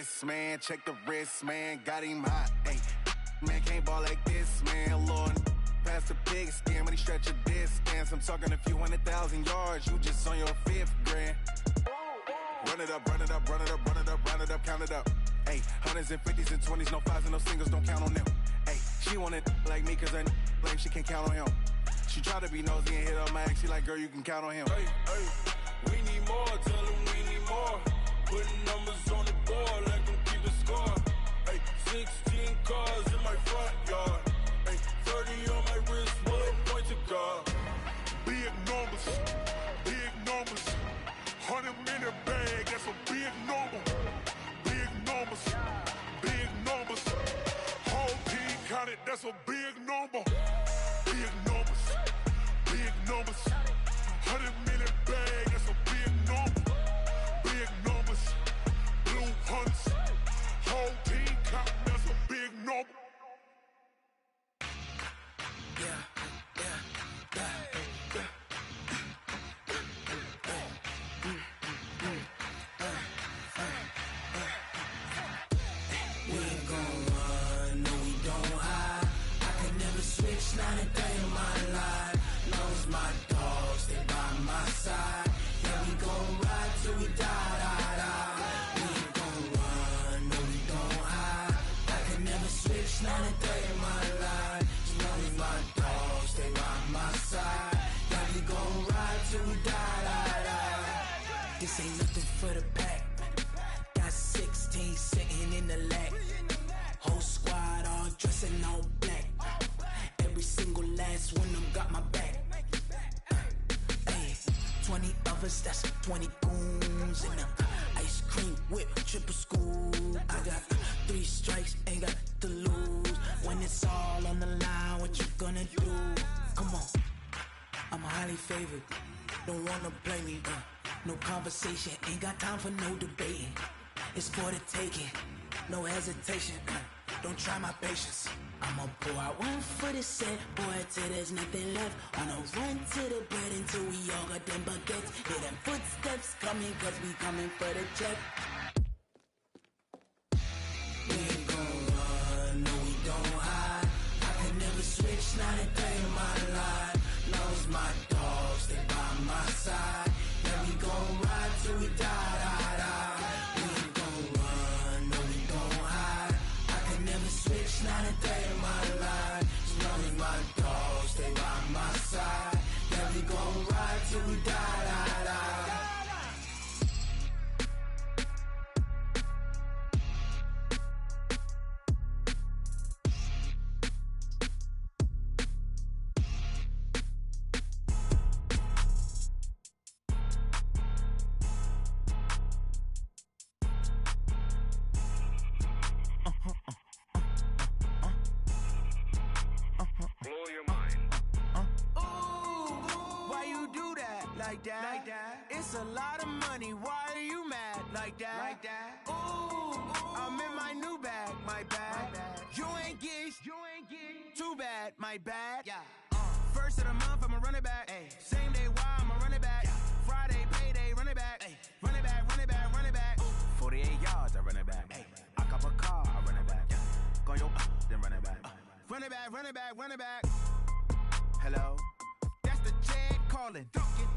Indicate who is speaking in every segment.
Speaker 1: dress, man. Check the wrist, man. Got him hot, ayy. Man, can't ball like this, man. Lord, past the pig skin, but he stretch a distance. I'm talking a few 100,000 yards. You just on your 5th grand. Run it up, run it up, run it up, run it up, run it up, count it up. Ayy, 100s and 50s and 20s, no 5s and no singles, don't count on them. Ayy, she want it like me, cause her like she can't count on him. She try to be nosy and hit up my ex, she like, girl, you can count on him.
Speaker 2: Hey, hey, we need more, tell them we need more. Putting numbers on the board, let them keep the score. Hey, 16 cars in my front yard. Hey, 30 on my wrist, one point to guard.
Speaker 3: Big numbers, big numbers. 100 minute bag, that's a big number. Big numbers, big numbers. Whole team counted, that's a big number. Big numbers, big numbers. 100 minute bag, that's a big number. Big numbers, blue hunts. Whole team counting, that's a big number.
Speaker 2: Yeah.
Speaker 4: Switch, not a day in my life. Knows my dogs, they by my side. Yeah, we gon' ride till we die, die, die. We ain't gon' run, no, we don't hide. I can never switch, not a day in my life. Knows my dogs, they by my side. Yeah, we gon' ride till we die, die, die. This ain't nothing for the pack. Got 16 sitting in the lap. Whole squad all dressing all black. Every single last one of them got my back. Ay, 20 of us, that's 20 goons. And ice cream whip, triple scoop. I got 3 strikes, ain't got to lose. When it's all on the line, what you gonna do? Come on, I'm highly favored. Don't wanna play me, no conversation. Ain't got time for no debating. It's for the taking, no hesitation. Don't try my patience. I'ma pour out one for the set, boy, till there's nothing left. On a run to the bread until we all got them baguettes. Hear them footsteps coming, cause we coming for the check. We ain't gon' run, no, we don't hide. I can never switch, not a day in my life. Knows my dogs, they by my side. Yeah, we gon' ride till we die, die, die. We ain't gon' run, no, we don't hide. I can never switch, not a day in my life. As long as my dogs stay by my side. Yeah, we gon' ride till we die, die, die.
Speaker 5: Like that. It's a lot of money. Why are you mad like that? Like that. Ooh, I'm in my new bag. My bad. You ain't get too bad. My bad. Yeah. First of the month, I'ma run it back. Ay. Same day, why I'ma run it back. Yeah. Friday, payday, run it back. Ay. Run it back, run it back, run it back. Ooh. 48 yards, I run it back. Ay. I cop a car, I run it back. Yeah. Go yo, then run it back. Run it back, run it back, run it back. Hello. The jag calling.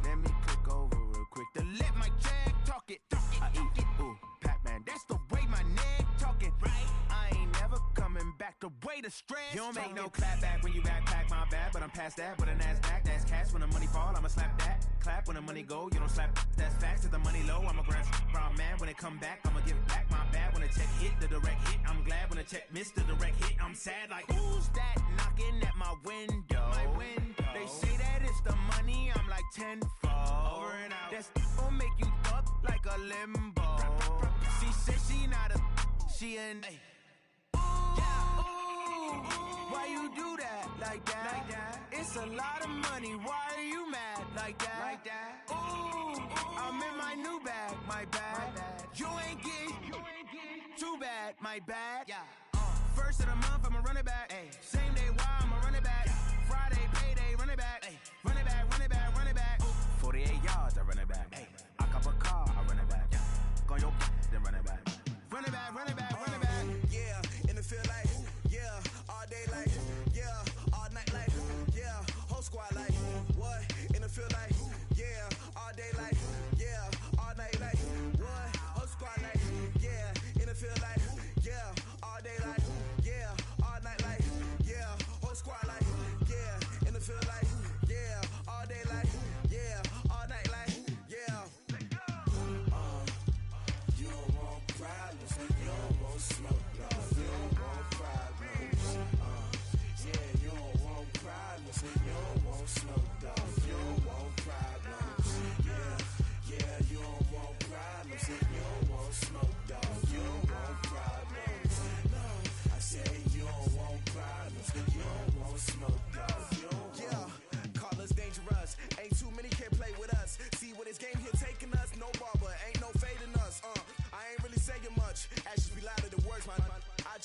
Speaker 5: Let me click over real quick to let my jag talk it. I eat it, ooh, Pac-Man. That's the way my neck talking. Right? I ain't never coming back the way the stress. You don't make no clap back when you backpack, my bad. But I'm past that with a NASDAQ. That's cash when the money fall. I'ma slap that. Clap when the money go. You don't slap. That's facts. If the money low, I'ma grind brown man. When it come back, I'ma give back my bad. When the check hit, the direct hit. I'm glad when the check missed the direct hit. I'm sad like who's that knocking at my window? My window. They say that it's the money, I'm like tenfold. Over and out. That's gon' make you up like a limbo. She said she not a, she an. Ooh, why you do that like that? Like that? It's a lot of money. Why are you mad like that? Like that. Ooh, I'm in my new bag. My bad. You ain't get too bad. My bad. Yeah. First of the month, I'ma run it back. Ay. Same day, why I'ma run it back. Yeah. Friday, payday, run it back. Ay. Run it back, run it back, run it back. Ooh. 48 yards, I run it back. Ay. I cop a car, I run it back. Yeah. Go yo, then run it back. Run it back, run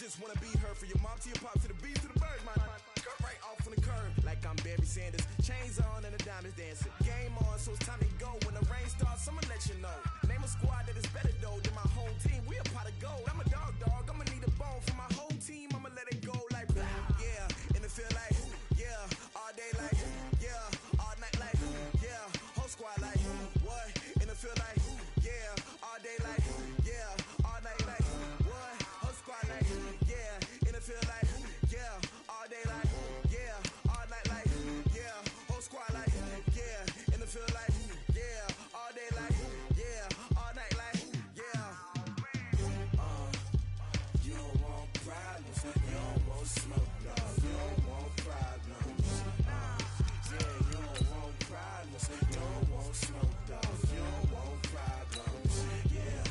Speaker 6: just wanna be her. For your mom to your pop to the beat to the bird, man. Cut right off on the curb, like I'm Barry Sanders. Chains on and the diamonds dancing. Game on, so it's time to go. When the rain starts, I'ma let you know. Name a squad that is better though than my home team. We a pot of gold. I'm a dog. I'ma need a bone for my whole team. I'ma let it go like yeah. In the field like yeah. All day like yeah. All night like yeah. Whole squad like what? In the field like yeah. All day like yeah. All night like what? Whole squad like yeah. In the field like yeah. All day like yeah. All night like yeah. Whole squad like yeah. In the field like yeah. All day like yeah. All night like yeah. You don't want problems. You don't want smoke, dog. You don't want problems. Yeah, you don't want problems. You don't want smoke, dog. You don't want problems. Yeah,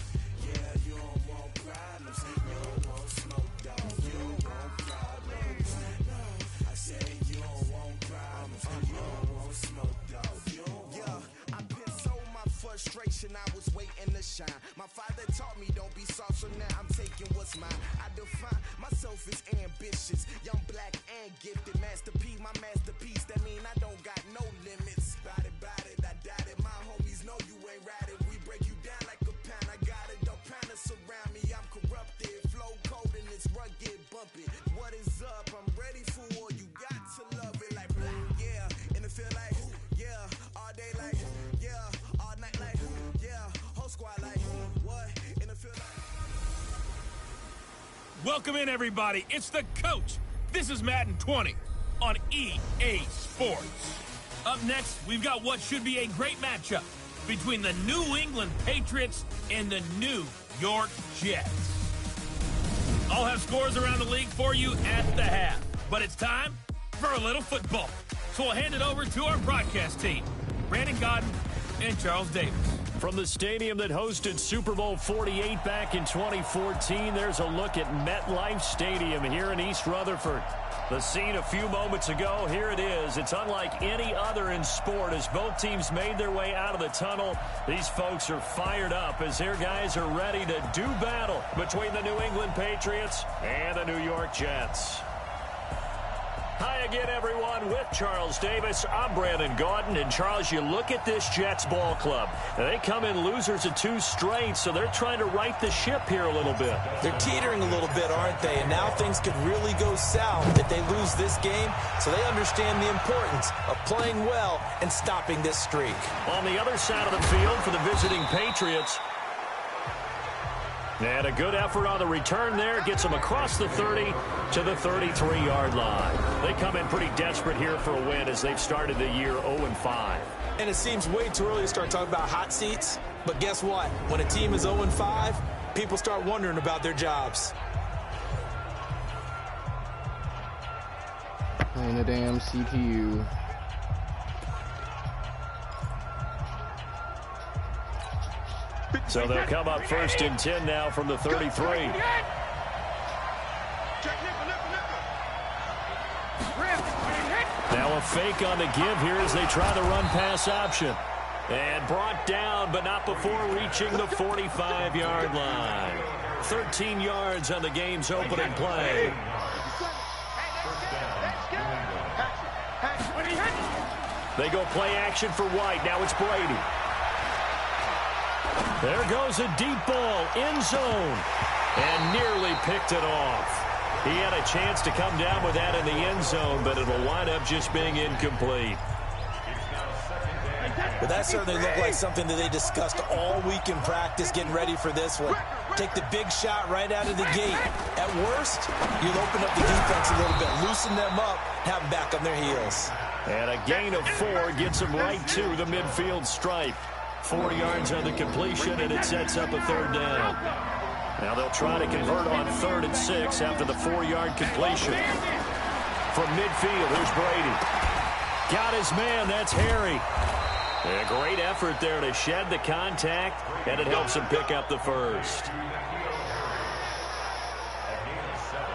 Speaker 6: you don't want problems. You don't want smoke, dog. You don't want problems. No, I said you don't want problems. You don't want smoke, dog. You don't want. Yeah, I been so my frustration. I was waiting to shine. My father taught me don't be soft, so now I'm taking what's mine. I define myself as ambitious, young, black, and gifted. Master P, my masterpiece. That mean I don't got no limits. Bout it, I doubt it. My homies know you ain't ratted. We break you down like a pound. I got it, don't pound to surround me. I'm corrupted, flow cold and it's rugged, bumpy. What is up? I'm ready for war. You got to love it like yeah. In the field like yeah. All day like yeah. All night like yeah. Whole squad like what? In the field like.
Speaker 7: Welcome in, everybody. It's the coach. This is Madden 20 on EA Sports. Up next, we've got what should be a great matchup between the New England Patriots and the New York Jets. I'll have scores around the league for you at the half, but it's time for a little football. So I'll hand it over to our broadcast team, Brandon Godden and Charles Davis.
Speaker 8: From the stadium that hosted Super Bowl 48 back in 2014, there's a look at MetLife Stadium here in East Rutherford. The scene a few moments ago, here it is. It's unlike any other in sport as both teams made their way out of the tunnel. These folks are fired up as their guys are ready to do battle between the New England Patriots and the New York Jets. Hi again, everyone. With Charles Davis, I'm Brandon Gaudin. And, Charles, you look at this Jets ball club. They come in losers of 2 straight, so they're trying to right the ship here a little bit.
Speaker 9: They're teetering a little bit, aren't they? And now things could really go south if they lose this game, so they understand the importance of playing well and stopping this streak.
Speaker 8: On the other side of the field for the visiting Patriots, and a good effort on the return there. Gets them across the 30 to the 33-yard line. They come in pretty desperate here for a win as they've started the year 0-5.
Speaker 9: And it seems way too early to start talking about hot seats. But guess what? When a team is 0-5, people start wondering about their jobs.
Speaker 10: Playing a damn CPU.
Speaker 8: So they'll come up first and 10 now from the 33. Now a fake on the give here as they try the run-pass option. And brought down, but not before reaching the 45-yard line. 13 yards on the game's opening play. They go play action for White. Now it's Brady. There goes a deep ball, end zone, and nearly picked it off. He had a chance to come down with that in the end zone, but it'll wind up just being incomplete.
Speaker 9: Well, that certainly looked like something that they discussed all week in practice getting ready for this one. Take the big shot right out of the gate. At worst, you'll open up the defense a little bit, loosen them up, have them back on their heels.
Speaker 8: And a gain of 4 gets them right to the midfield stripe. 4 yards on the completion, and it sets up a third down. Now they'll try to convert on 3rd and 6 after the 4-yard completion. From midfield, here's Brady. Got his man, that's Harry. A great effort there to shed the contact, and it helps him pick up the first.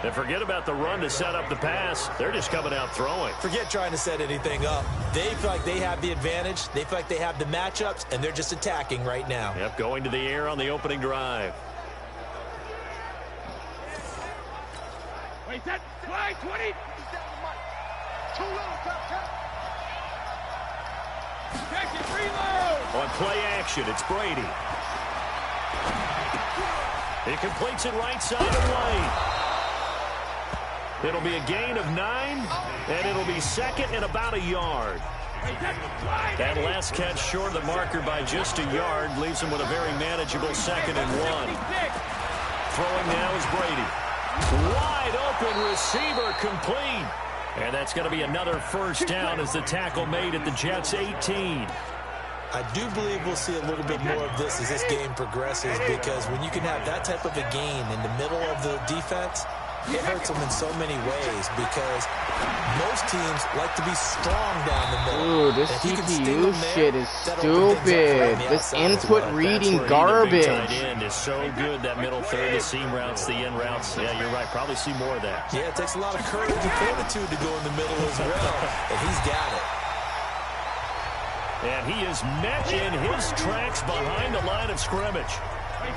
Speaker 8: And forget about the run to set up the pass. They're just coming out throwing.
Speaker 9: Forget trying to set anything up. They feel like they have the advantage. They feel like they have the matchups, and they're just attacking right now.
Speaker 8: Yep, going to the air on the opening drive.
Speaker 11: Set. Fly 20. Too little. Check it. Reload.
Speaker 8: On play action, it's Brady. He completes it right side of the lane. It'll be a gain of 9, and it'll be second and about a yard. That last catch short of the marker by just a yard leaves him with a very manageable 2nd and 1. Throwing now is Brady. Wide open receiver complete. And that's going to be another first down as the tackle made at the Jets' 18.
Speaker 9: I do believe we'll see a little bit more of this as this game progresses, because when you can have that type of a gain in the middle of the defense, it hurts them in so many ways, because most teams like to be strong down the middle.
Speaker 10: Dude, this CPU shit is stupid. This input reading garbage.
Speaker 8: Tight end is so good, that middle third, the seam routes, the in routes. Yeah, you're right. Probably see more of that.
Speaker 9: Yeah, it takes a lot of courage and fortitude to go in the middle as well, and he's got it.
Speaker 8: And he is met in his tracks behind the line of scrimmage.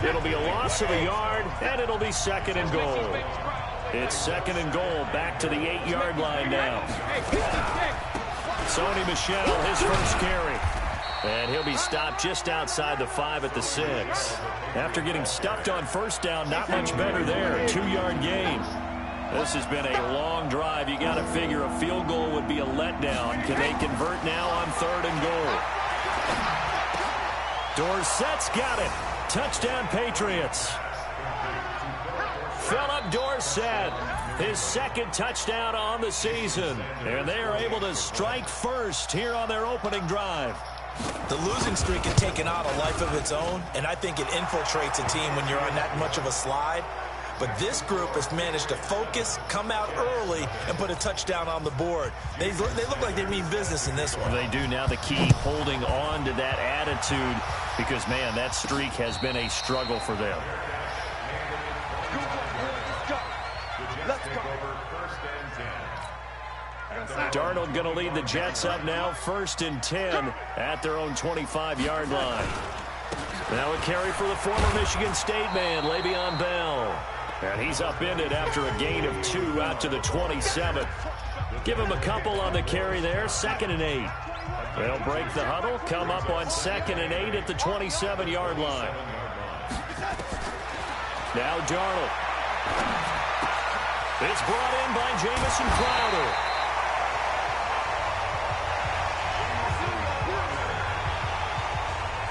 Speaker 8: It'll be a loss of a yard, and it'll be 2nd and goal. It's 2nd and goal, back to the 8-yard line now. Sony Michel, his first carry. And he'll be stopped just outside the 5 at the 6. After getting stuffed on first down, not much better there. 2-yard gain. This has been a long drive. You got to figure a field goal would be a letdown. Can they convert now on 3rd and goal? Dorsett's got it. Touchdown, Patriots. Philip Dorsett, his 2nd touchdown on the season. And they are able to strike first here on their opening drive.
Speaker 9: The losing streak had taken on a life of its own, and I think it infiltrates a team when you're on that much of a slide. But this group has managed to focus, come out early, and put a touchdown on the board. They look like they mean business in this one.
Speaker 8: They do. Now the key, holding on to that attitude, because, man, that streak has been a struggle for them. Darnold going to lead the Jets up now, 1st and 10 at their own 25-yard line. Now a carry for the former Michigan State man, Le'Veon Bell. And he's upended after a gain of 2 out to the 27. Give him a couple on the carry there, 2nd and 8. They'll break the huddle, come up on 2nd and 8 at the 27-yard line. Now Darnold. It's brought in by Jamison Crowder.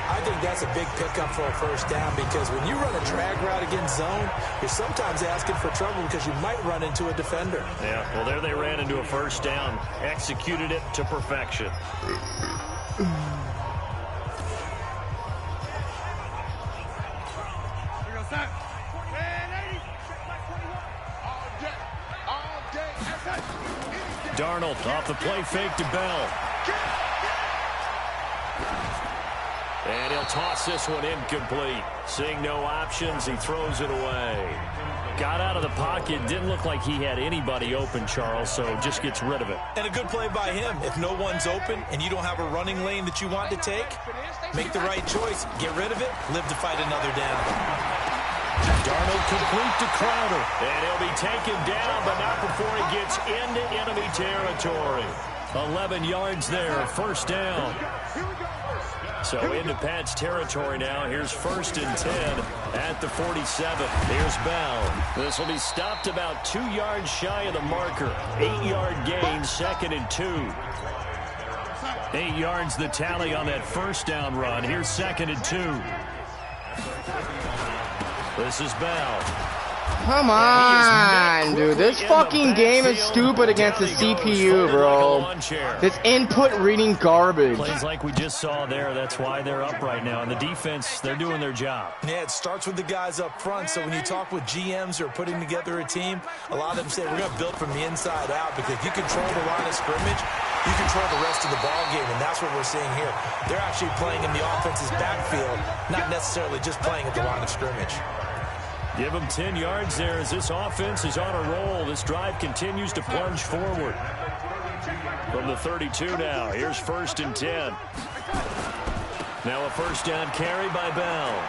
Speaker 9: I think that's a big pickup for a first down, because when you run a drag route against zone, you're sometimes asking for trouble because you might run into a defender.
Speaker 8: Yeah, well, there they ran into a first down, executed it to perfection. Darnold off the play fake to Bell. And he'll toss this one incomplete. Seeing no options, he throws it away. Got out of the pocket. Didn't look like he had anybody open, Charles, so just gets rid of it.
Speaker 9: And a good play by him. If no one's open and you don't have a running lane that you want to take, make the right choice. Get rid of it. Live to fight another down.
Speaker 8: Darnold complete to Crowder. And he'll be taken down, but not before he gets into enemy territory. 11 yards there, first down. So into Pat's territory now. Here's 1st and 10 at the 47. Here's Bell. This will be stopped about 2 yards shy of the marker. 8-yard gain, 2nd and 2. 8 yards the tally on that first down run. Here's 2nd and 2. This is Bell.
Speaker 10: Come on, dude. This fucking game is stupid against the CPU, bro. This input reading garbage.
Speaker 8: Plays like we just saw there. That's why they're up right now. And the defense, they're doing their job.
Speaker 9: Yeah, it starts with the guys up front. So when you talk with GMs who are putting together a team, a lot of them say we're going to build from the inside out, because if you control the line of scrimmage, you control the rest of the ball game, and that's what we're seeing here. They're actually playing in the offense's backfield, not necessarily just playing at the line of scrimmage.
Speaker 8: Give them 10 yards there as this offense is on a roll. This drive continues to plunge forward. From the 32 now, here's 1st and 10. Now a first down carry by Bell.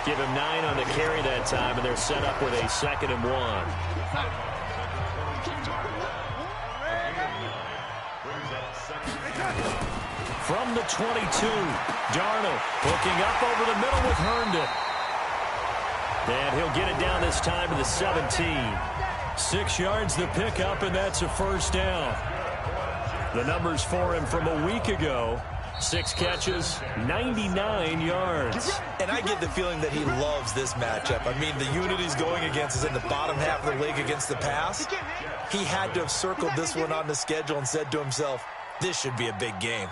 Speaker 8: Give him 9 on the carry that time, and they're set up with a 2nd and 1. From the 22, Darnold hooking up over the middle with Herndon. And he'll get it down this time to the 17. 6 yards the pickup, and that's a first down. The numbers for him from a week ago. 6 catches, 99 yards.
Speaker 9: And I get the feeling that he loves this matchup. I mean, the unit he's going against is in the bottom half of the league against the pass. He had to have circled this one on the schedule and said to himself, this should be a big game.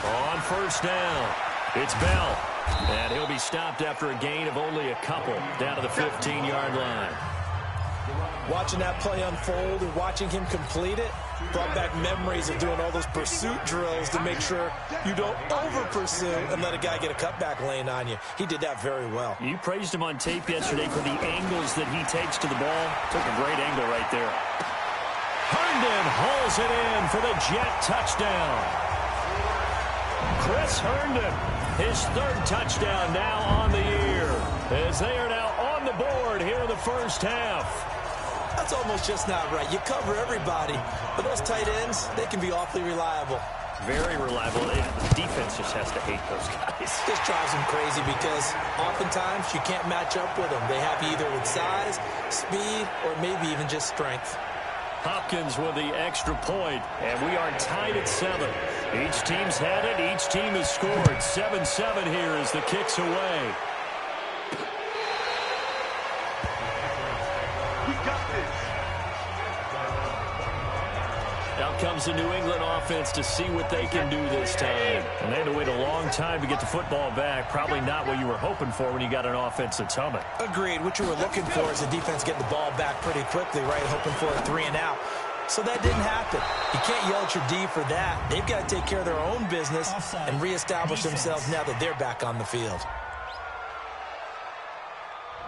Speaker 8: On first down, it's Bell. And he'll be stopped after a gain of only a couple down to the 15-yard line.
Speaker 9: Watching that play unfold and watching him complete it brought back memories of doing all those pursuit drills to make sure you don't over-pursue and let a guy get a cutback lane on you. He did that very well.
Speaker 8: You praised him on tape yesterday for the angles that he takes to the ball. Took a great angle right there. Herndon hauls it in for the Jet touchdown. Chris Herndon, his 3rd touchdown now on the year, as they are now on the board here in the first half.
Speaker 9: That's almost just not right. You cover everybody, but those tight ends, they can be awfully reliable.
Speaker 8: Very reliable. The defense just has to hate those guys.
Speaker 9: This drives them crazy because oftentimes you can't match up with them. They have you either with size, speed, or maybe even just strength.
Speaker 8: Hopkins with the extra point, and we are tied at 7. Each team's had it. Each team has scored. 7-7 here as the kick's away.
Speaker 11: We got this.
Speaker 8: Out comes the New England offense to see what they can do this time. And they had to wait a long time to get the football back. Probably not what you were hoping for when you got an offense that's humming.
Speaker 9: Agreed. What you were looking for is the defense getting the ball back pretty quickly, right? Hoping for a 3 and out. So that didn't happen. You can't yell at your D for that. They've got to take care of their own business and reestablish themselves now that they're back on the field.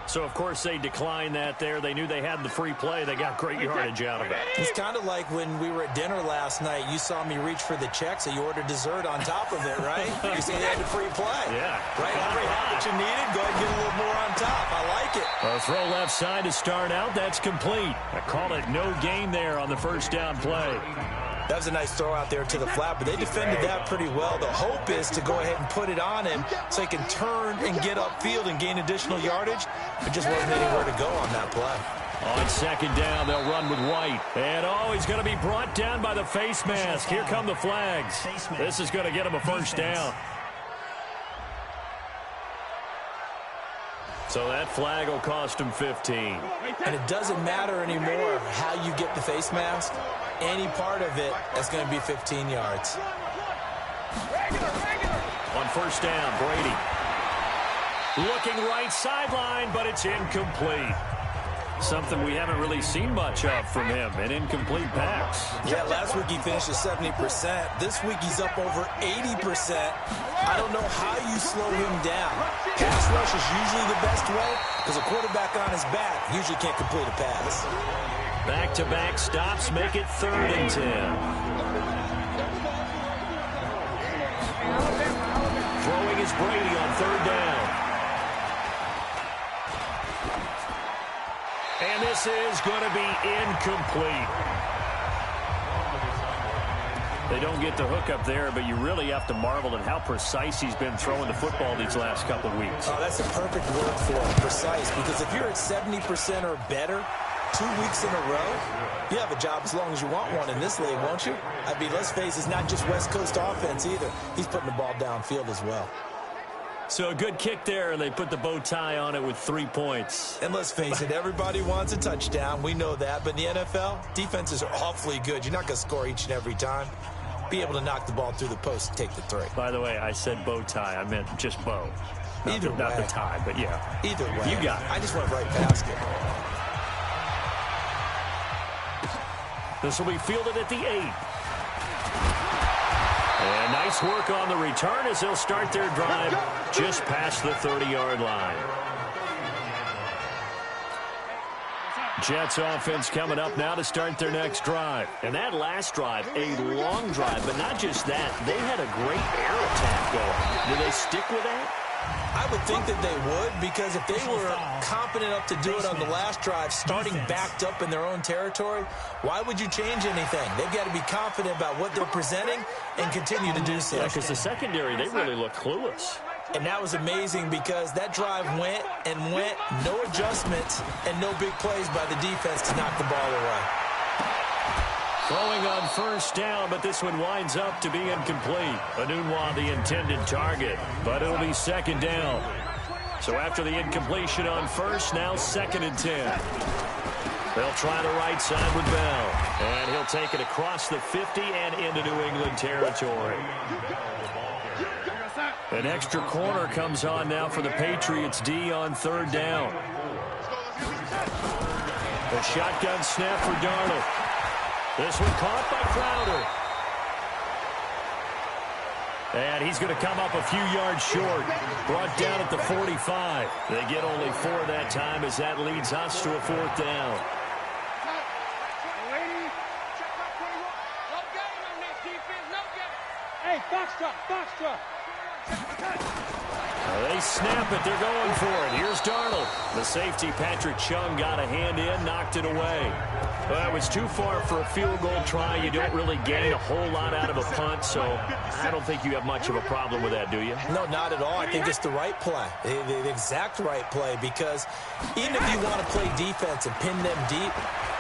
Speaker 8: So, of course, they declined that there. They knew they had the free play. They got great yardage out of it.
Speaker 9: It's kind of like when we were at dinner last night. You saw me reach for the check, so you ordered dessert on top of it, right? You said they had the free play.
Speaker 8: Yeah.
Speaker 9: Right? Every hat that you needed, go ahead and get a little more on top. I like it.
Speaker 8: A throw left side to start out. That's complete. I call it no gain there on the first down play.
Speaker 9: That was a nice throw out there to the flat, but they defended that pretty well. The hope is to go ahead and put it on him so he can turn and get upfield and gain additional yardage. There just wasn't anywhere to go on that play.
Speaker 8: On second down, they'll run with White. And, he's going to be brought down by the face mask. Here come the flags. This is going to get him a first down. So that flag will cost him 15.
Speaker 9: And it doesn't matter anymore how you get the face mask. Any part of it, that's going to be 15 yards.
Speaker 8: On first down, Brady. Looking right sideline, but it's incomplete. Something we haven't really seen much of from him, an incomplete pass.
Speaker 9: Yeah, last week he finished at 70%. This week he's up over 80%. I don't know how you slow him down. Pass rush is usually the best way because a quarterback on his back usually can't complete a pass.
Speaker 8: Back-to-back stops make it 3rd and 10. Throwing is Brady on 3rd down. And this is going to be incomplete. They don't get the hook up there, but you really have to marvel at how precise he's been throwing the football these last couple of weeks.
Speaker 9: Oh, that's a perfect word for it, precise, because if you're at 70% or better 2 weeks in a row, you have a job as long as you want one in this league, won't you? I mean, let's face it, it's not just West Coast offense either. He's putting the ball downfield as well.
Speaker 8: So a good kick there, and they put the bow tie on it with 3 points.
Speaker 9: And let's face it, everybody wants a touchdown. We know that. But in the NFL, defenses are awfully good. You're not going to score each and every time. Be able to knock the ball through the post and take the 3.
Speaker 8: By the way, I said bow tie. I meant just bow. Not the tie, but yeah.
Speaker 9: Either way.
Speaker 8: You got it.
Speaker 9: I just went right past it.
Speaker 8: This will be fielded at the 8. And nice work on the return as they'll start their drive just past the 30-yard line. Jets offense coming up now to start their next drive. And that last drive, a long drive, but not just that. They had a great air attack going. Do they stick with that?
Speaker 9: I would think that they would, because if they were competent enough to do it on the last drive, starting backed up in their own territory, why would you change anything? They've got to be confident about what they're presenting and continue to do so.
Speaker 8: Yeah, because the secondary, they really look clueless.
Speaker 9: And that was amazing because that drive went and went, no adjustments, and no big plays by the defense to knock the ball away.
Speaker 8: Throwing on first down, but this one winds up to be incomplete. Anunwa, the intended target, but it'll be second down. So after the incompletion on first, now 2nd and 10. They'll try the right side with Bell, and he'll take it across the 50 and into New England territory. An extra corner comes on now for the Patriots D on 3rd down. A shotgun snap for Darnold. This one caught by Crowder. And he's going to come up a few yards short. Brought down at the 45. They get only 4 that time as that leads us to a 4th down.
Speaker 11: Hey, box drop.
Speaker 8: They snap it. They're going for it. Here's Darnold. The safety, Patrick Chung, got a hand in, knocked it away. Well, that was too far for a field goal try. You don't really gain a whole lot out of a punt, so I don't think you have much of a problem with that, do you?
Speaker 9: No, not at all. I think it's the right play, the exact right play, because even if you want to play defense and pin them deep,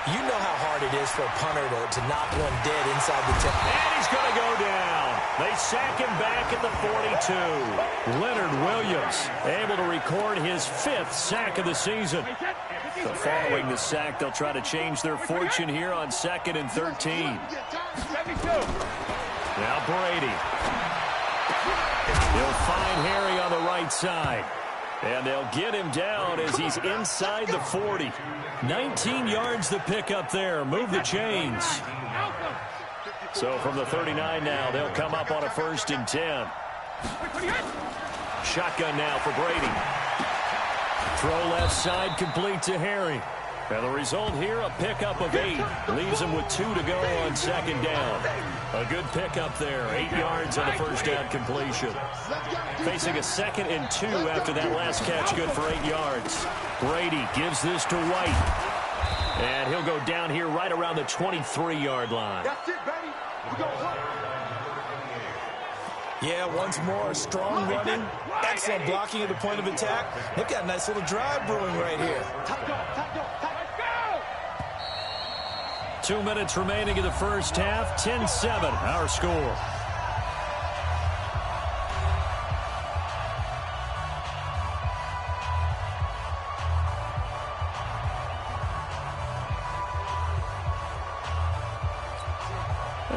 Speaker 9: you know how hard it is for a punter to knock one dead inside the 10.
Speaker 8: And he's going to go down. They sack him back at the 42. Leonard Williams able to record his 5th sack of the season. So following the sack, they'll try to change their fortune here on 2nd and 13. Now Brady. He'll find Harry on the right side. And they'll get him down as he's inside the 40. 19 yards the pickup there. Move the chains. So from the 39 now, they'll come up on a 1st and 10. Shotgun now for Brady. Throw left side complete to Harry. And the result here, a pickup of 8. Leaves him with 2 to go on 2nd down. A good pickup there. 8 yards on the 1st down completion. Facing a 2nd and 2 after that last catch, good for 8 yards. Brady gives this to White. And he'll go down here right around the 23-yard line.
Speaker 11: That's it, baby. We go home.
Speaker 9: Yeah, once more, strong running, excellent blocking at the point of attack. They've got a nice little drive brewing right here.
Speaker 8: 2 minutes remaining in the first half. 10-7, our score.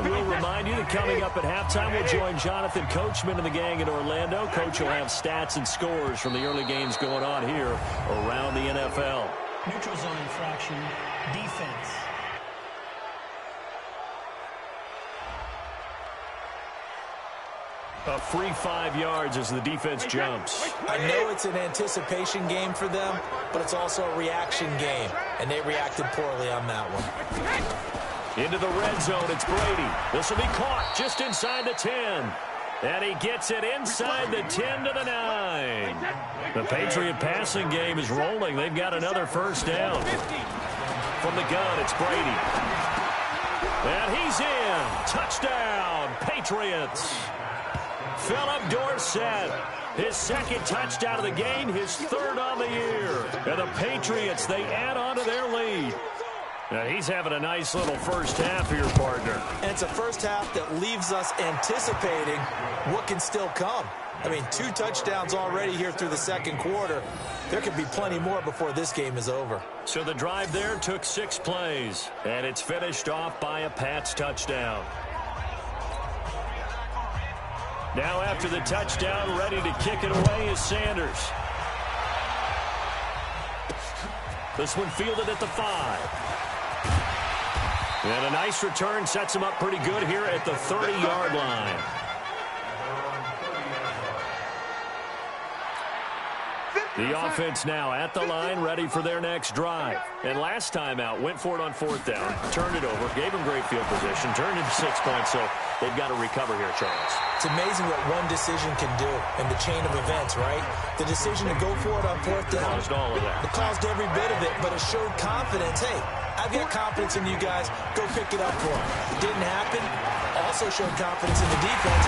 Speaker 8: We'll remind you that coming up at halftime, we'll join Jonathan Coachman and the gang in Orlando. Coach will have stats and scores from the early games going on here around the NFL.
Speaker 12: Neutral zone infraction, defense.
Speaker 8: A free 5 yards as the defense jumps.
Speaker 9: I know it's an anticipation game for them, but it's also a reaction game, and they reacted poorly on that one.
Speaker 8: Into the red zone, it's Brady. This will be caught just inside the 10. And he gets it inside the 10 to the 9. The Patriot passing game is rolling. They've got another 1st down. From the gun, it's Brady. And he's in. Touchdown, Patriots. Philip Dorsett, his 2nd touchdown of the game, his 3rd on the year. And the Patriots, they add on to their lead. Now he's having a nice little first half here, partner.
Speaker 9: And it's a first half that leaves us anticipating what can still come. I mean, 2 touchdowns already here through the 2nd quarter. There could be plenty more before this game is over.
Speaker 8: So the drive there took 6 plays, and it's finished off by a Pats touchdown. Now after the touchdown, ready to kick it away is Sanders. This one fielded at the 5. And a nice return sets him up pretty good here at the 30-yard line. The offense now at the line, ready for their next drive. And last time out, went for it on 4th down, turned it over, gave him great field position, turned into 6 points. So They've got to recover here, Charles.
Speaker 9: It's amazing what one decision can do in the chain of events, right? The decision to go for it on fourth down.
Speaker 8: Caused all of that.
Speaker 9: It caused every bit of it, but it showed confidence. Hey, I've got confidence in you guys. Go pick it up for them. It didn't happen. Also showed confidence in the defense.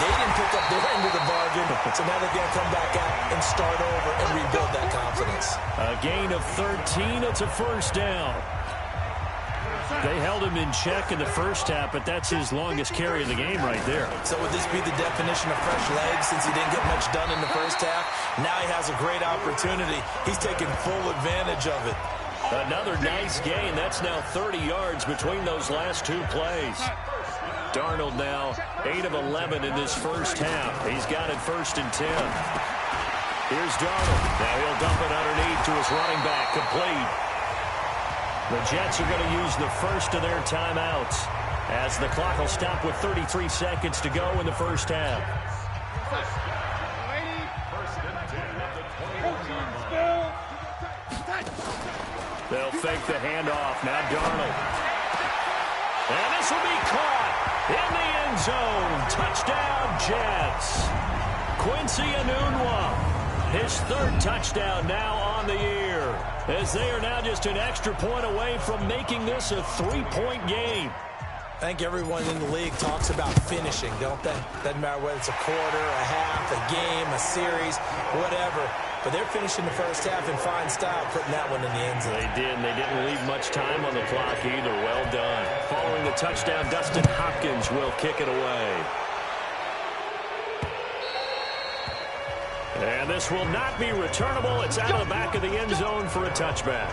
Speaker 9: They didn't pick up their end of the bargain, so now they've got to come back out and start over and rebuild that confidence.
Speaker 8: A gain of 13. It's a first down. They held him in check in the first half, but that's his longest carry of the game right there.
Speaker 9: So would this be the definition of fresh legs since he didn't get much done in the first half? Now he has a great opportunity. He's taking full advantage of it.
Speaker 8: Another nice gain. That's now 30 yards between those last two plays. Darnold now 8 of 11 in this first half. He's got it 1st and 10. Here's Darnold. Now he'll dump it underneath to his running back. Complete. The Jets are going to use the first of their timeouts as the clock will stop with 33 seconds to go in the first half. They'll fake the handoff. Now Darnold. And this will be caught in the end zone. Touchdown, Jets. Quincy Enunwa, his 3rd touchdown now on the year, as they are now just an extra point away from making this a 3-point game.
Speaker 9: I think everyone in the league talks about finishing, don't they? Doesn't matter whether it's a quarter, a half, a game, a series, whatever. But they're finishing the first half in fine style, putting that one in the end zone.
Speaker 8: They did, and they didn't leave much time on the clock either. Well done. Following the touchdown, Dustin Hopkins will kick it away. And this will not be returnable. It's out of the back of the end zone for a touchback.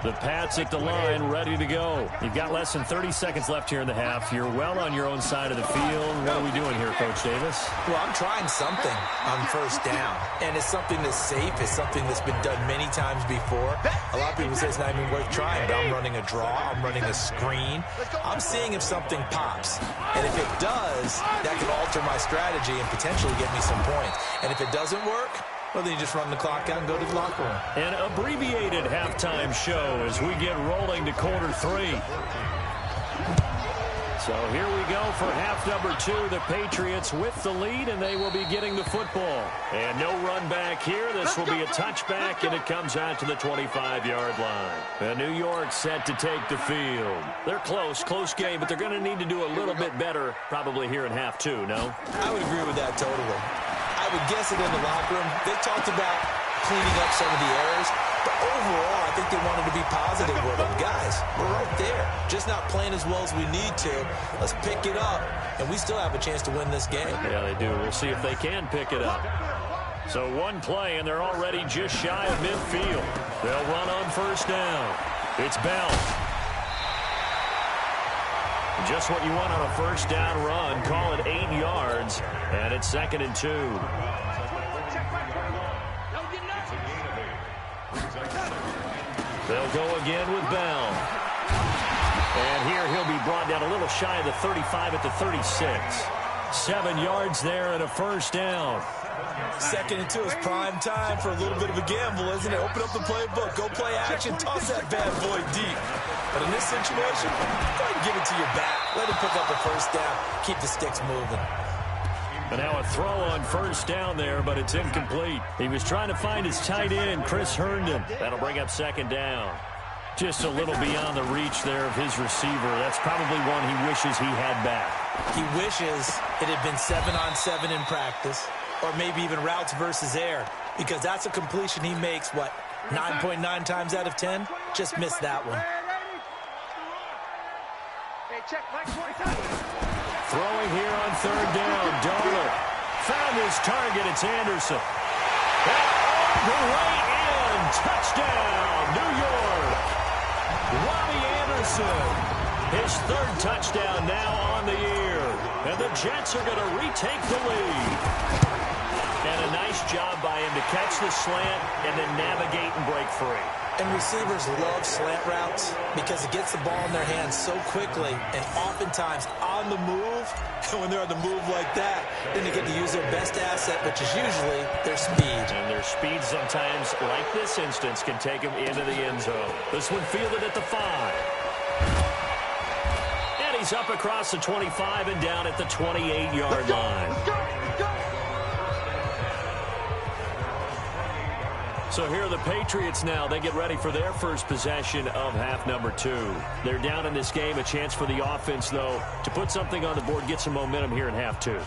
Speaker 8: The Pats at the line, ready to go. You've got less than 30 seconds left here in the half. You're well on your own side of the field. What are we doing here, Coach Davis?
Speaker 9: Well, I'm trying something on first down, and it's something that's safe. It's something that's been done many times before. A lot of people say it's not even worth trying, but I'm running a draw. I'm running a screen. I'm seeing if something pops, and if it does, that could alter my strategy and potentially get me some points. And if it doesn't work, well, then you just run the clock out and go to the locker room.
Speaker 8: An abbreviated halftime show as we get rolling to quarter 3. So here we go for half number 2. The Patriots with the lead, and they will be getting the football. And no run back here. This will be a touchback, and it comes out to the 25-yard line. And New York set to take the field. They're close game, but they're going to need to do a little bit better probably here in half 2, no?
Speaker 9: I would agree with that totally. I would guess it in the locker room. They talked about cleaning up some of the errors, but overall, I think they wanted to be positive with them. Guys, we're right there. Just not playing as well as we need to. Let's pick it up, and we still have a chance to win this game.
Speaker 8: Yeah, they do. We'll see if they can pick it up. So one play, and they're already just shy of midfield. They'll run on first down. It's Bell. Just what you want on a first down run. Call it 8 yards, and it's 2nd and 2. They'll go again with Bell. And here he'll be brought down a little shy of the 35 at the 36. 7 yards there and a first down.
Speaker 9: 2nd and 2 is prime time for a little bit of a gamble, isn't it? Open up the playbook, go play action, toss that bad boy deep. But in this situation, go ahead and give it to your back. Let him pick up a first down. Keep the sticks moving.
Speaker 8: And now a throw on first down there, but it's incomplete. He was trying to find his tight end, Chris Herndon. That'll bring up 2nd down. Just a little beyond the reach there of his receiver. That's probably one he wishes he had back.
Speaker 9: He wishes it had been 7-on-7 in practice, or maybe even routes versus air, because that's a completion he makes, 9.9 times out of 10? Just missed that one.
Speaker 8: Throwing here on 3rd down. Darnold found his target. It's Anderson. All the way in. Touchdown, New York. Robbie Anderson. His 3rd touchdown now on the year. And the Jets are going to retake the lead. And a nice job by him to catch the slant and then navigate and break free.
Speaker 9: And receivers love slant routes because it gets the ball in their hands so quickly and oftentimes on the move. And when they're on the move like that, then they get to use their best asset, which is usually their speed.
Speaker 8: And their speed sometimes, like this instance, can take them into the end zone. This one fielded at the 5. And he's up across the 25 and down at the 28-yard line. So here are the Patriots now. They get ready for their first possession of half number 2. They're down in this game. A chance for the offense, though, to put something on the board, get some momentum here in half 2.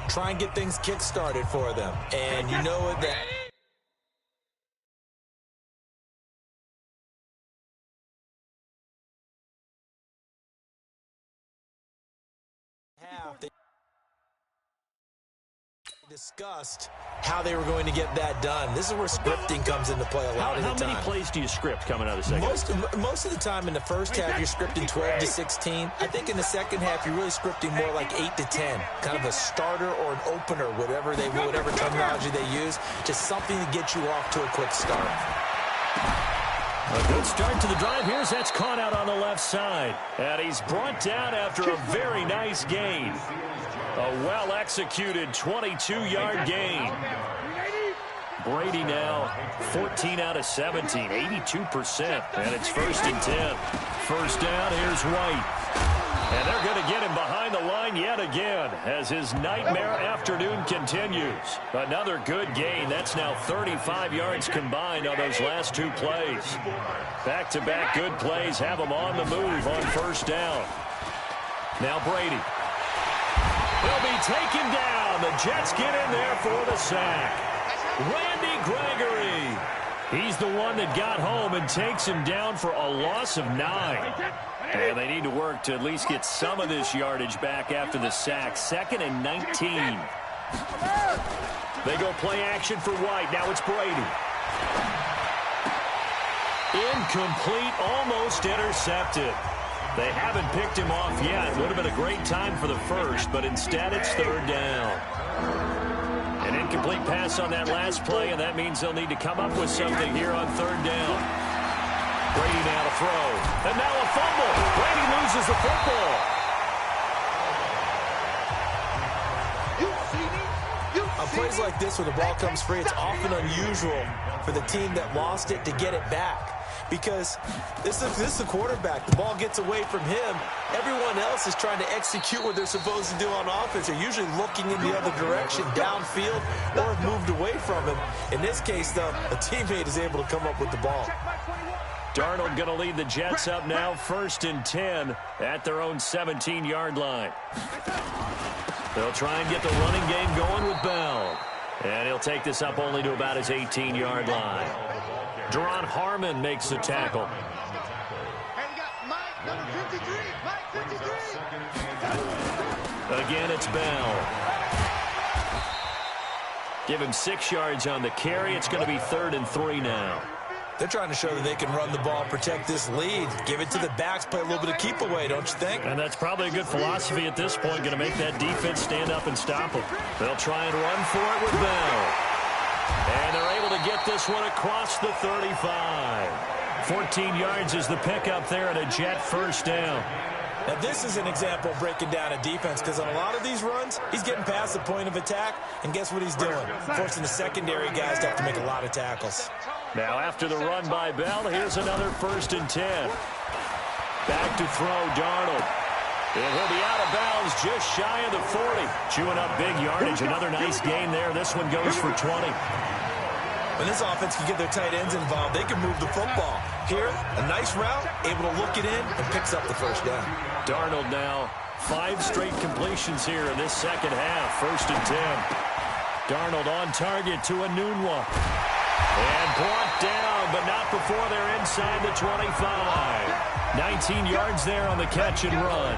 Speaker 9: Try and get things kick-started for them. And you know that... They discussed how they were going to get that done. This is where scripting comes into play a lot of the time.
Speaker 8: How many plays do you script coming out of the second?
Speaker 9: Most of the time in the first half, you're scripting 12 to 16. I think in the second half, you're really scripting more like 8 to 10. Kind of a starter or an opener, whatever terminology they use. Just something to get you off to a quick start.
Speaker 8: A good start to the drive. Here's that's caught out on the left side. And he's brought down after a very nice gain. A well-executed 22-yard gain. Brady now 14 out of 17, 82%. And it's 1st and 10. First down, here's White. And they're going to get him behind the line yet again as his nightmare afternoon continues. Another good gain. That's now 35 yards combined on those last 2 plays. Back-to-back good plays have him on the move on first down. Now Brady. He'll be taken down. The Jets get in there for the sack. Randy Gregory. He's the one that got home and takes him down for a loss of 9. And they need to work to at least get some of this yardage back after the sack. 2nd and 19. They go play action for White. Now it's Brady. Incomplete, almost intercepted. They haven't picked him off yet. Would have been a great time for the first, but instead it's 3rd down. An incomplete pass on that last play, and that means they'll need to come up with something here on 3rd down. Brady now to throw. And now a fumble. Brady loses the football.
Speaker 9: On plays like this where the ball comes free, it's often unusual for the team that lost it to get it back. Because this is the quarterback. The ball gets away from him. Everyone else is trying to execute what they're supposed to do on offense. They're usually looking in the other direction, downfield, or have moved away from him. In this case, though, a teammate is able to come up with the ball.
Speaker 8: Darnold going to lead the Jets up now, 1st and 10 at their own 17-yard line. They'll try and get the running game going with Bell. And he'll take this up only to about his 18-yard line. Deron Harmon makes the tackle. Again, it's Bell. Give him 6 yards on the carry. It's going to be 3rd and 3 now.
Speaker 9: They're trying to show that they can run the ball, protect this lead. Give it to the backs, play a little bit of keep away, don't you think?
Speaker 8: And that's probably a good philosophy at this point, going to make that defense stand up and stop them. They'll try and run for it with Bell. And they're able to get this one across the 35. 14 yards is the pickup there, and a Jet first down.
Speaker 9: Now, this is an example of breaking down a defense, because on a lot of these runs, he's getting past the point of attack, and guess what he's doing? Forcing the secondary guys to have to make a lot of tackles.
Speaker 8: Now, after the run by Bell, here's another 1st and 10. Back to throw, Darnold. And he'll be out of bounds just shy of the 40. Chewing up big yardage. Another nice gain there. This one goes for 20.
Speaker 9: When this offense can get their tight ends involved, they can move the football. Here, a nice route, able to look it in, and picks up the first down.
Speaker 8: Darnold now, 5 straight completions here in this second half. 1st and 10. Darnold on target to Enunwa. And brought down, but not before they're inside the 25. 19 yards there on the catch and run.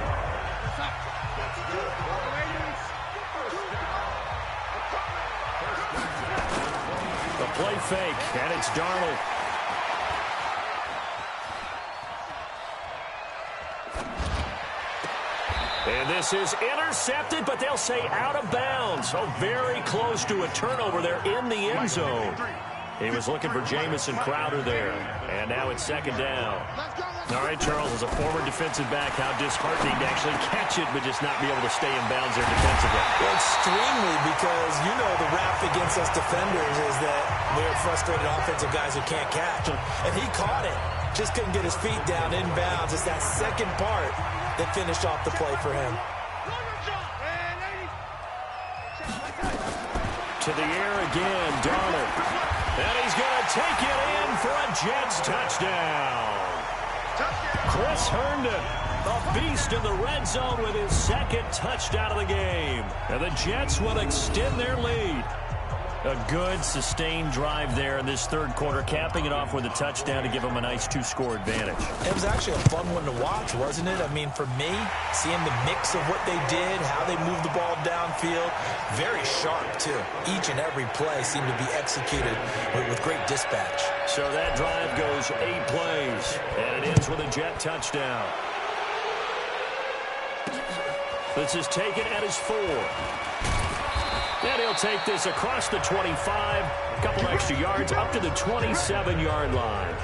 Speaker 8: The play fake, and it's Darnold. And this is intercepted, but they'll say out of bounds. So very close to a turnover there in the end zone. He was looking for Jamison Crowder there. And now it's second down. All right, Charles, as a former defensive back, how disheartening to actually catch it, but just not be able to stay in bounds there defensively.
Speaker 9: Well, extremely, because you know the rap against us defenders is that we're frustrated offensive guys who can't catch. And he caught it. Just couldn't get his feet down in bounds. It's that second part that finished off the play for him.
Speaker 8: To the air again, Darnold. And he's going to take it in for a Jets touchdown. Chris Herndon, a beast in the red zone with his second touchdown of the game. And the Jets will extend their lead. A good, sustained drive there in this third quarter, capping it off with a touchdown to give them a nice two-score advantage.
Speaker 9: It was actually a fun one to watch, wasn't it? I mean, for me, seeing the mix of what they did, how they moved the ball downfield, very sharp, too. Each and every play seemed to be executed with great dispatch.
Speaker 8: So that drive goes 8 plays, and it ends with a Jet touchdown. This is taken at his 4. And he'll take this across the 25, a couple extra yards, up to the 27-yard line.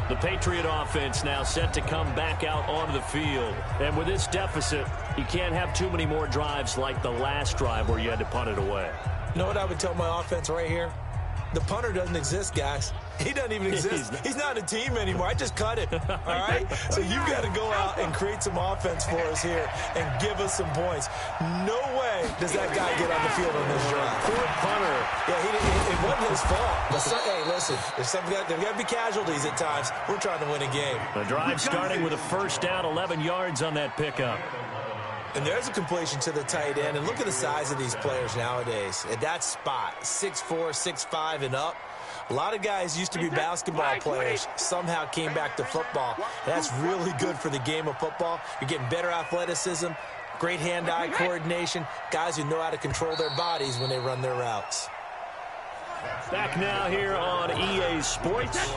Speaker 8: The Patriot offense now set to come back out onto the field. And with this deficit, you can't have too many more drives like the last drive where you had to punt it away.
Speaker 9: You know what I would tell my offense right here? The punter doesn't exist, guys. He doesn't even exist. He's not a team anymore. I just cut it, all right? So you've got to go out and create some offense for us here and give us some points. No way does that guy get on the field on this drive.
Speaker 8: Poor punter.
Speaker 9: Yeah, it wasn't his fault. But hey, listen, there's got to be casualties at times. We're trying to win a game.
Speaker 8: The drive starting with a first down, 11 yards on that pickup.
Speaker 9: And there's a completion to the tight end. And look at the size of these players nowadays. At that spot, 6'4", 6'5", and up. A lot of guys used to be basketball players, somehow came back to football. That's really good for the game of football. You're getting better athleticism, great hand-eye coordination, guys who know how to control their bodies when they run their routes.
Speaker 8: Back now here on EA Sports.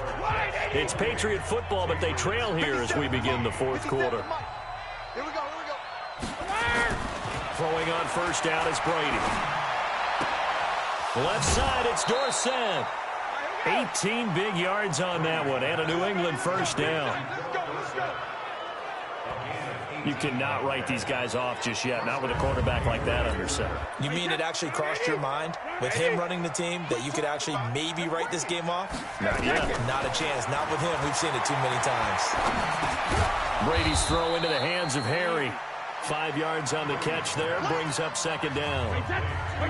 Speaker 8: It's Patriot football, but they trail here as we begin the fourth quarter.
Speaker 11: Here we go.
Speaker 8: Throwing on first down is Brady. Left side, it's Dorsett. 18 big yards on that one, and a New England first down. You cannot write these guys off just yet, not with a quarterback like that under center.
Speaker 9: You mean it actually crossed your mind with him running the team that you could actually maybe write this game off?
Speaker 8: Not yet.
Speaker 9: Not a chance. Not with him. We've seen it too many times.
Speaker 8: Brady's throw into the hands of Harry. 5 yards on the catch there, brings up second down.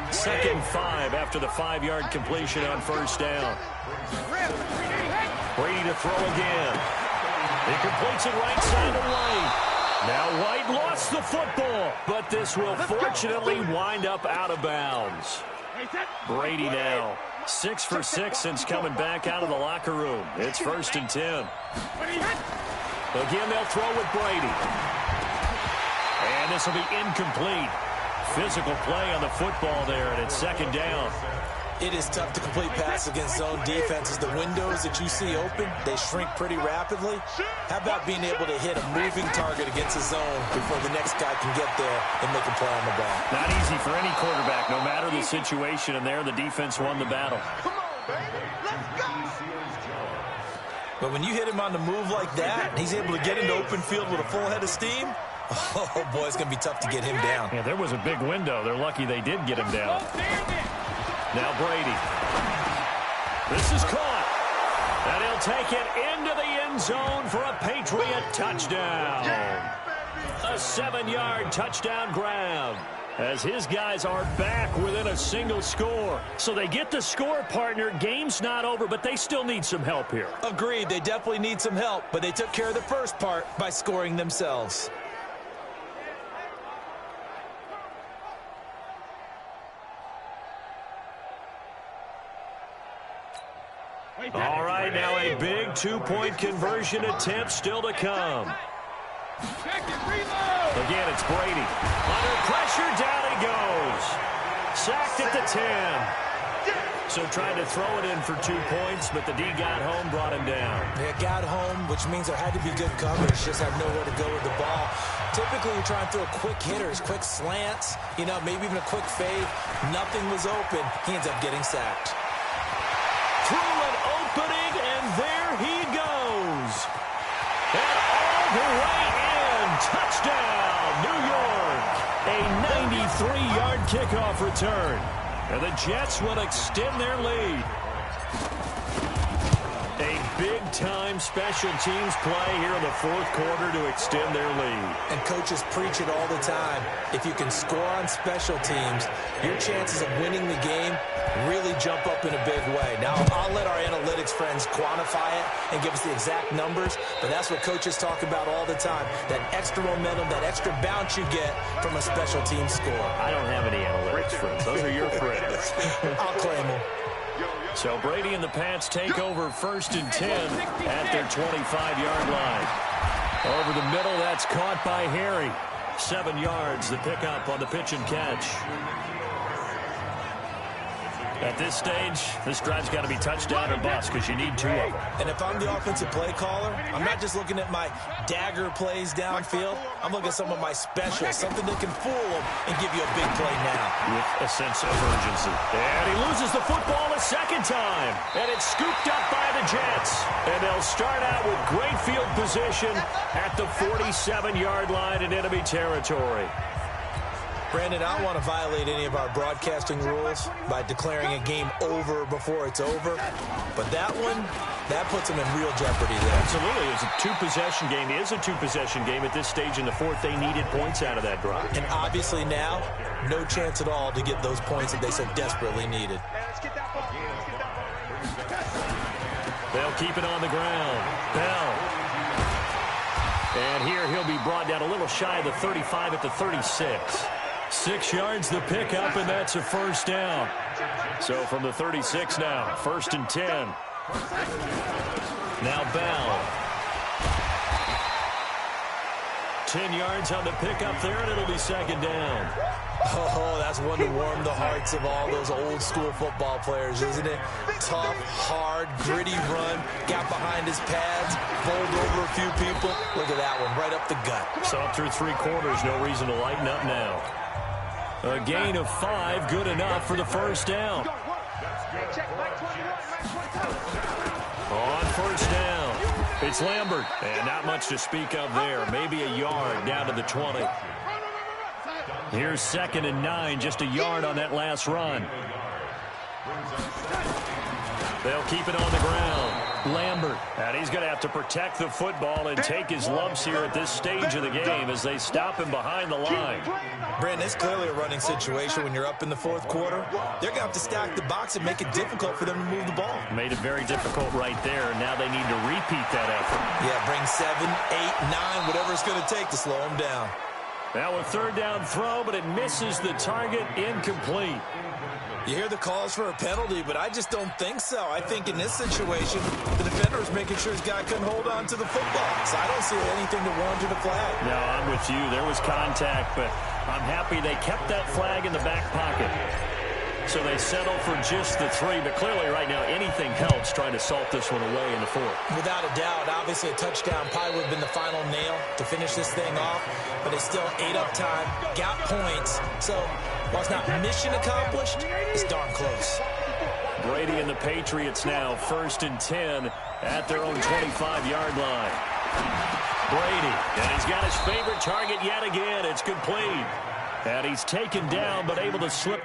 Speaker 8: 2nd and 5 after the 5-yard completion on first down. Brady to throw again. He completes it right side to White. Now White lost the football, but this will fortunately wind up out of bounds. Brady now 6 for 6 since coming back out of the locker room. It's 1st and 10. Again, they'll throw with Brady. And this will be incomplete. Physical play on the football there, and it's second down.
Speaker 9: It is tough to complete passes against zone defenses. The windows that you see open, they shrink pretty rapidly. How about being able to hit a moving target against a zone before the next guy can get there and make a play on the ball?
Speaker 8: Not easy for any quarterback, no matter the situation, and there the defense won the battle.
Speaker 11: Come on, baby. Let's go.
Speaker 9: But when you hit him on the move like that, and he's able to get into open field with a full head of steam, oh, boy, it's going to be tough to get him down.
Speaker 8: Yeah, there was a big window. They're lucky they did get him down. Now Brady. This is caught. And he'll take it into the end zone for a Patriot touchdown. A 7-yard touchdown grab. As his guys are back within a single score. So they get the score, partner. Game's not over, but they still need some help here.
Speaker 9: Agreed. They definitely need some help, but they took care of the first part by scoring themselves.
Speaker 8: All right, now a big 2-point conversion attempt still to come. Again, it's Brady. Under pressure, down he goes. Sacked at the 10. So tried to throw it in for 2 points, but the D got home, brought him down.
Speaker 9: They got home, which means there had to be good coverage. Just had nowhere to go with the ball. Typically, you're trying to throw quick hitters, quick slants, maybe even a quick fade. Nothing was open. He ends up getting sacked.
Speaker 8: Through an opening, and there he goes. And all the way in. Touchdown, New York. A 93-yard kickoff return. And the Jets will extend their lead. A big-time special teams play here in the fourth quarter to extend their lead.
Speaker 9: And coaches preach it all the time. If you can score on special teams, your chances of winning the game really jump up in a big way. Now, I'll let our analytics friends quantify it and give us the exact numbers, but that's what coaches talk about all the time. That extra momentum, that extra bounce you get from a special team score.
Speaker 8: I don't have any analytics friends. Those are your friends.
Speaker 9: I'll claim them.
Speaker 8: So Brady and the Pats take over 1st and 10 at their 25-yard line. Over the middle, that's caught by Harry. 7 yards, the pickup on the pitch and catch. At this stage, this drive's got to be touchdown or bust because you need 2 of them.
Speaker 9: And if I'm the offensive play caller, I'm not just looking at my dagger plays downfield. I'm looking at some of my specials, something that can fool them and give you a big play now.
Speaker 8: With a sense of urgency. And he loses the football a second time. And it's scooped up by the Jets. And they'll start out with great field position at the 47-yard line in enemy territory.
Speaker 9: Brandon, I don't want to violate any of our broadcasting rules by declaring a game over before it's over. But that one, that puts them in real jeopardy there.
Speaker 8: Absolutely. It's a 2-possession game. It is a 2-possession game at this stage in the fourth. They needed points out of that drive.
Speaker 9: And obviously now, no chance at all to get those points that they so desperately needed.
Speaker 8: They'll keep it on the ground. Bell. And here he'll be brought down a little shy of the 35 at the 36. 6 yards the pickup, and that's a first down. So from the 36 now, 1st and 10. Now Bell. 10 yards on the pickup there, and it'll be 2nd down.
Speaker 9: Oh, that's one to warm the hearts of all those old-school football players, isn't it? Tough, hard, gritty run, got behind his pads, bowled over a few people. Look at that one, right up the gut.
Speaker 8: So through 3 quarters, no reason to lighten up now. A gain of 5, good enough for the first down. On first down, it's Lambert. And not much to speak of there. Maybe a yard down to the 20. Here's 2nd and 9, just a yard on that last run. They'll keep it on the ground. Lambert, and he's going to have to protect the football and take his lumps here at this stage of the game as they stop him behind the line.
Speaker 9: Brandon, it's clearly a running situation when you're up in the fourth quarter. They're going to have to stack the box and make it difficult for them to move the ball.
Speaker 8: Made it very difficult right there. Now they need to repeat that effort.
Speaker 9: Yeah, bring 7, 8, 9, whatever it's going to take to slow them down.
Speaker 8: Now a 3rd down throw, but it misses the target, incomplete.
Speaker 9: You hear the calls for a penalty, but I just don't think so. I think in this situation, the defender was making sure his guy couldn't hold on to the football. So I don't see anything to warrant a flag.
Speaker 8: No, I'm with you. There was contact, but I'm happy they kept that flag in the back pocket. So they settle for just the 3, but clearly right now anything helps trying to salt this one away in the 4th.
Speaker 9: Without a doubt, obviously a touchdown probably would have been the final nail to finish this thing off, but they still ate up time, got points. So while it's not mission accomplished, it's darn close.
Speaker 8: Brady and the Patriots now 1st and 10 at their own 25-yard line. Brady, and he's got his favorite target yet again. It's complete. And he's taken down but able to slip.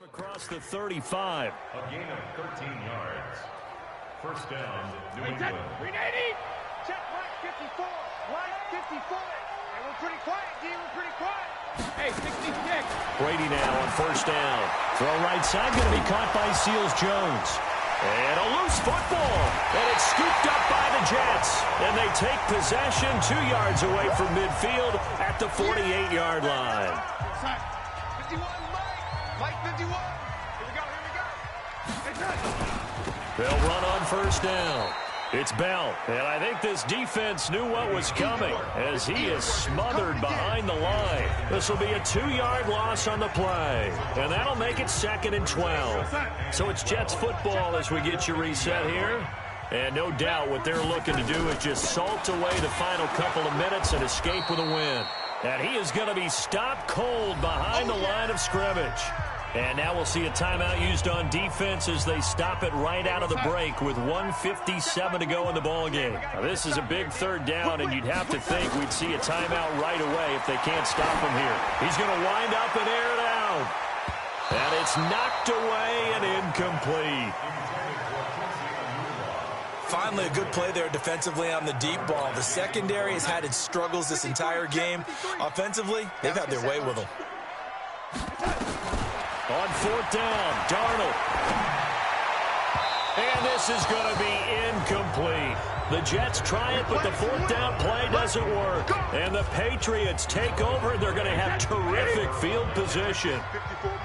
Speaker 8: Across the 35.
Speaker 13: A gain of 13 yards. First down, New England.
Speaker 11: 380. Check, right 54. Right 54. Hey, we're pretty quiet, D. We're pretty quiet. Hey, 66.
Speaker 8: Brady now on first down. Throw right side, going to be caught by Seals-Jones. And a loose football. And it's scooped up by the Jets. And they take possession 2 yards away from midfield at the 48-yard line.
Speaker 11: 51, Mike 51. Here we go.
Speaker 8: They'll run on first down. It's Bell, and I think this defense knew what was coming as he is smothered behind the line. This will be a 2-yard loss on the play, and that'll make it 2nd and 12. So it's Jets football as we get you reset here. And no doubt what they're looking to do is just salt away the final couple of minutes and escape with a win. And he is going to be stopped cold behind the line of scrimmage. And now we'll see a timeout used on defense as they stop it right out of the break with 1:57 to go in the ballgame. Now, this is a big 3rd down, and you'd have to think we'd see a timeout right away if they can't stop him here. He's going to wind up and air it out. And it's knocked away and incomplete.
Speaker 9: Finally, a good play there defensively on the deep ball. The secondary has had its struggles this entire game. Offensively, they've had their way with them.
Speaker 8: On 4th down, Darnold. And this is going to be incomplete. The Jets try it, but the 4th down play doesn't work. And the Patriots take over. They're going to have terrific field position.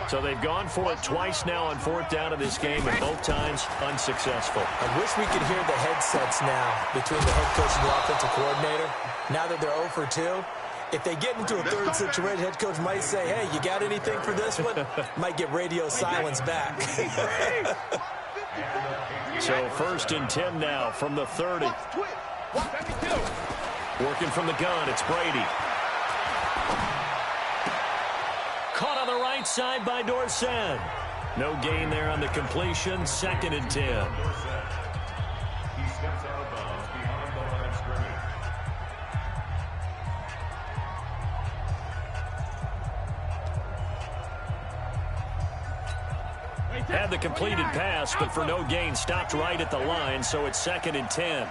Speaker 8: So they've gone for it twice now on 4th down in this game, and both times unsuccessful.
Speaker 9: I wish we could hear the headsets now between the head coach and the offensive coordinator. Now that they're 0 for 2. If they get into a 3rd situation, head coach might say, hey, you got anything for this one? Might get radio silence back.
Speaker 8: So 1st and 10 now from the 30. Working from the gun, it's Brady. Caught on the right side by Dorsett. No gain there on the completion, 2nd and 10.
Speaker 13: He steps out of bounds behind the line of scrimmage.
Speaker 8: Had the completed pass, but for no gain, stopped right at the line, so it's 2nd and 10.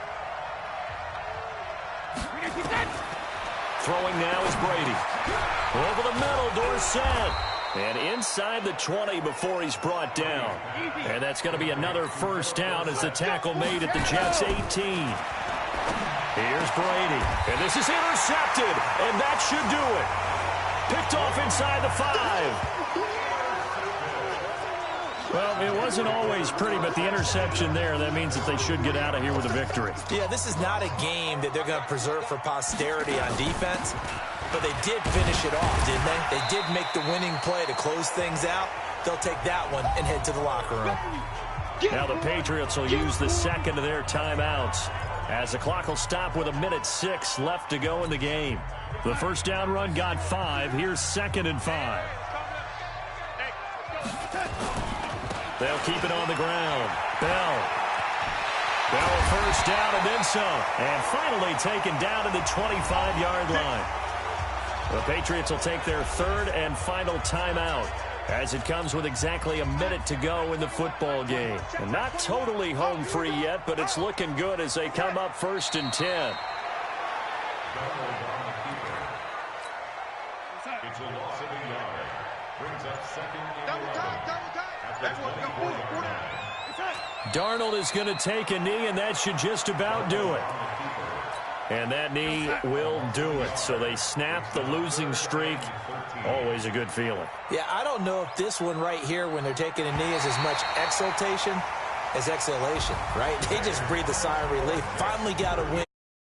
Speaker 8: Throwing now is Brady. Over the middle, Dorsett. And inside the 20 before he's brought down. And that's going to be another 1st down as the tackle made at the Jets' 18. Here's Brady. And this is intercepted, and that should do it. Picked off inside the 5. Well, it wasn't always pretty, but the interception there, that means that they should get out of here with a victory.
Speaker 9: Yeah, this is not a game that they're going to preserve for posterity on defense, but they did finish it off, didn't they? They did make the winning play to close things out. They'll take that one and head to the locker room.
Speaker 8: Now the Patriots will use the 2nd of their timeouts as the clock will stop with 1:06 left to go in the game. The 1st down run got 5. Here's 2nd and 5. They'll keep it on the ground. Bell 1st down and then some. And finally taken down to the 25-yard line. The Patriots will take their 3rd and final timeout as it comes with exactly 1 minute to go in the football game. And not totally home free yet, but it's looking good as they come up 1st and 10.
Speaker 13: It's a loss of a yard. Brings up 2nd and 11.
Speaker 8: Darnold is going to take a knee, and that should just about do it. And that knee will do it. So they snap the losing streak. Always a good feeling.
Speaker 9: Yeah, I don't know if this one right here, when they're taking a knee, is as much exultation as exhalation, right? They just breathe a sigh of relief. Finally got a win.